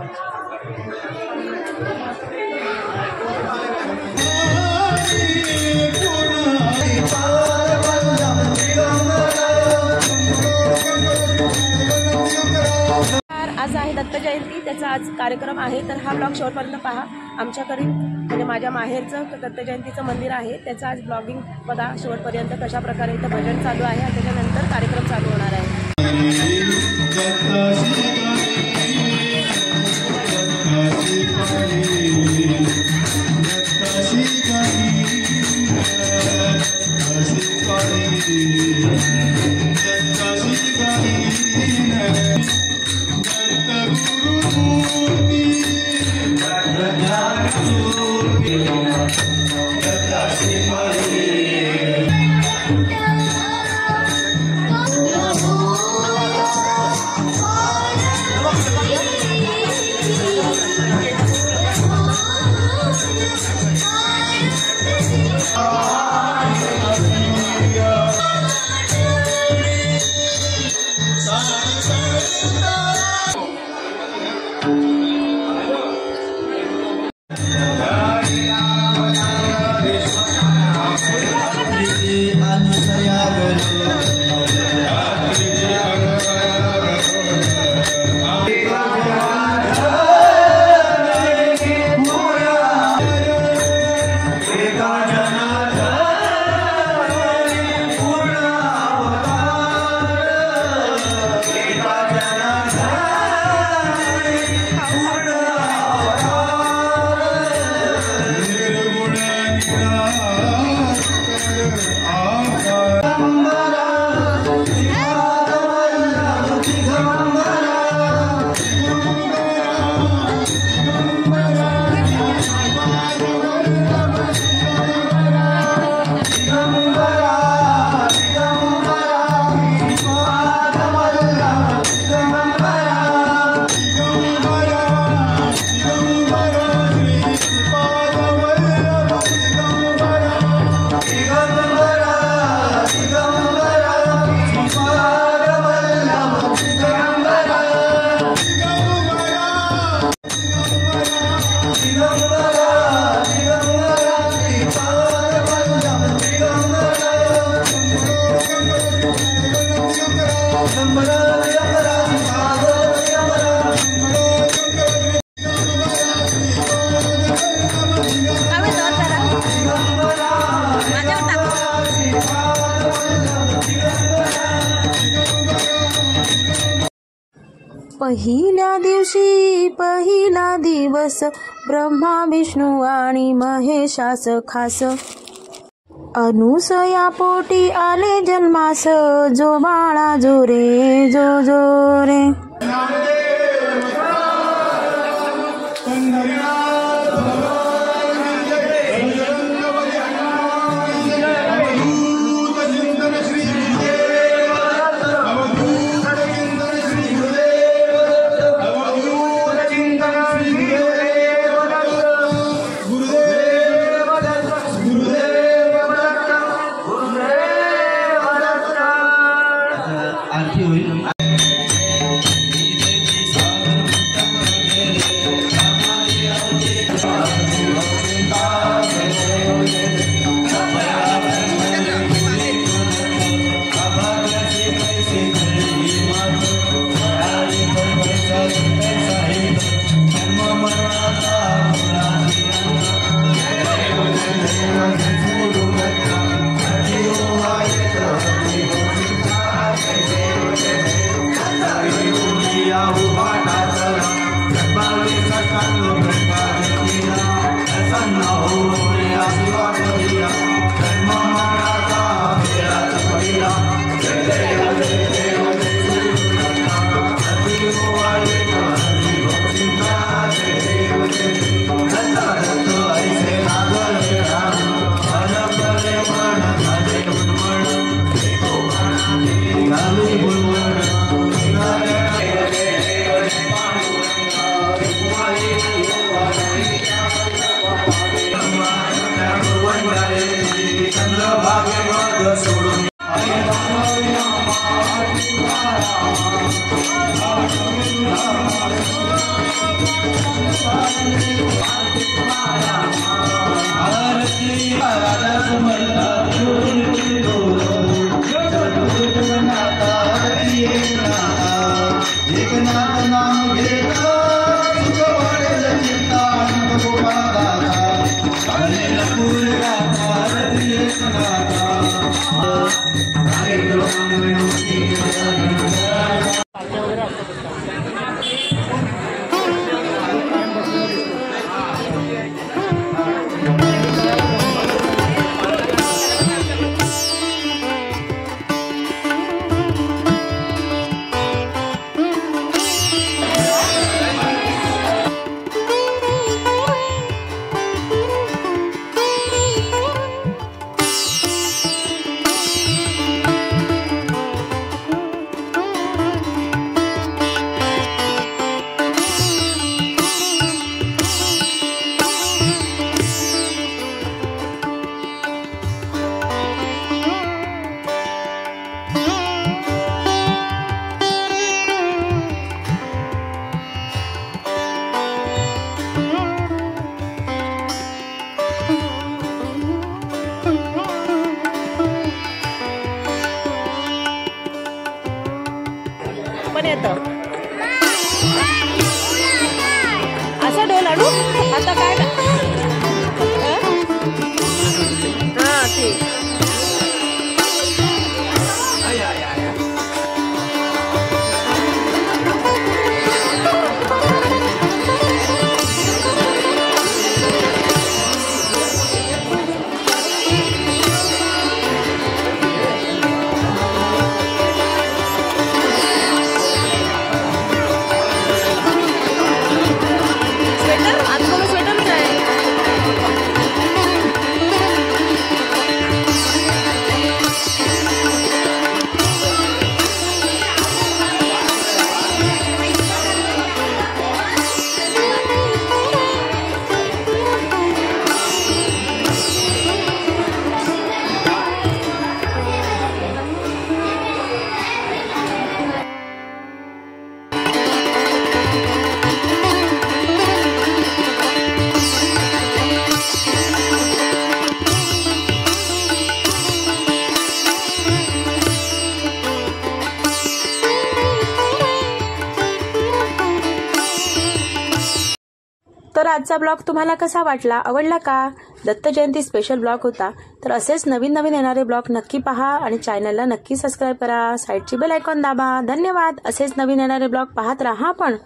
आज आहे दत्त जयंती, त्याचा आज कार्यक्रम आहे, तर हा ब्लॉग शेवटपर्यंत पहा। आमच्याकडे म्हणजे माझ्या माहेरचं दत्त जयंतीचं मंदिर आहे, त्याचा आज ब्लॉगिंग बघा शेवटपर्यंत, कशा प्रकारे इथं भजन चालू आहे आणि त्याच्यानंतर कार्यक्रम चालू होणार आहे। पहिल्या दिवशी पहिला दिवस, ब्रह्मा विष्णू आणि महेशास खास, अनुसया पोटी आले जन्मास, जो बाळा जो रे जो जो रे। आरती होईल। तर आजचा ब्लॉग तुम्हाला कसा वाटला, आवडला का? दत्त जयंती स्पेशल ब्लॉग होता. तर असेच नवीन नवीन येणारे ब्लॉग नक्की पहा आणि चॅनलला नक्की सबस्क्राईब करा. साईडची बेल आयकॉन दाबा. धन्यवाद. असेच नवीन येणारे ब्लॉग पाहत राहा. पण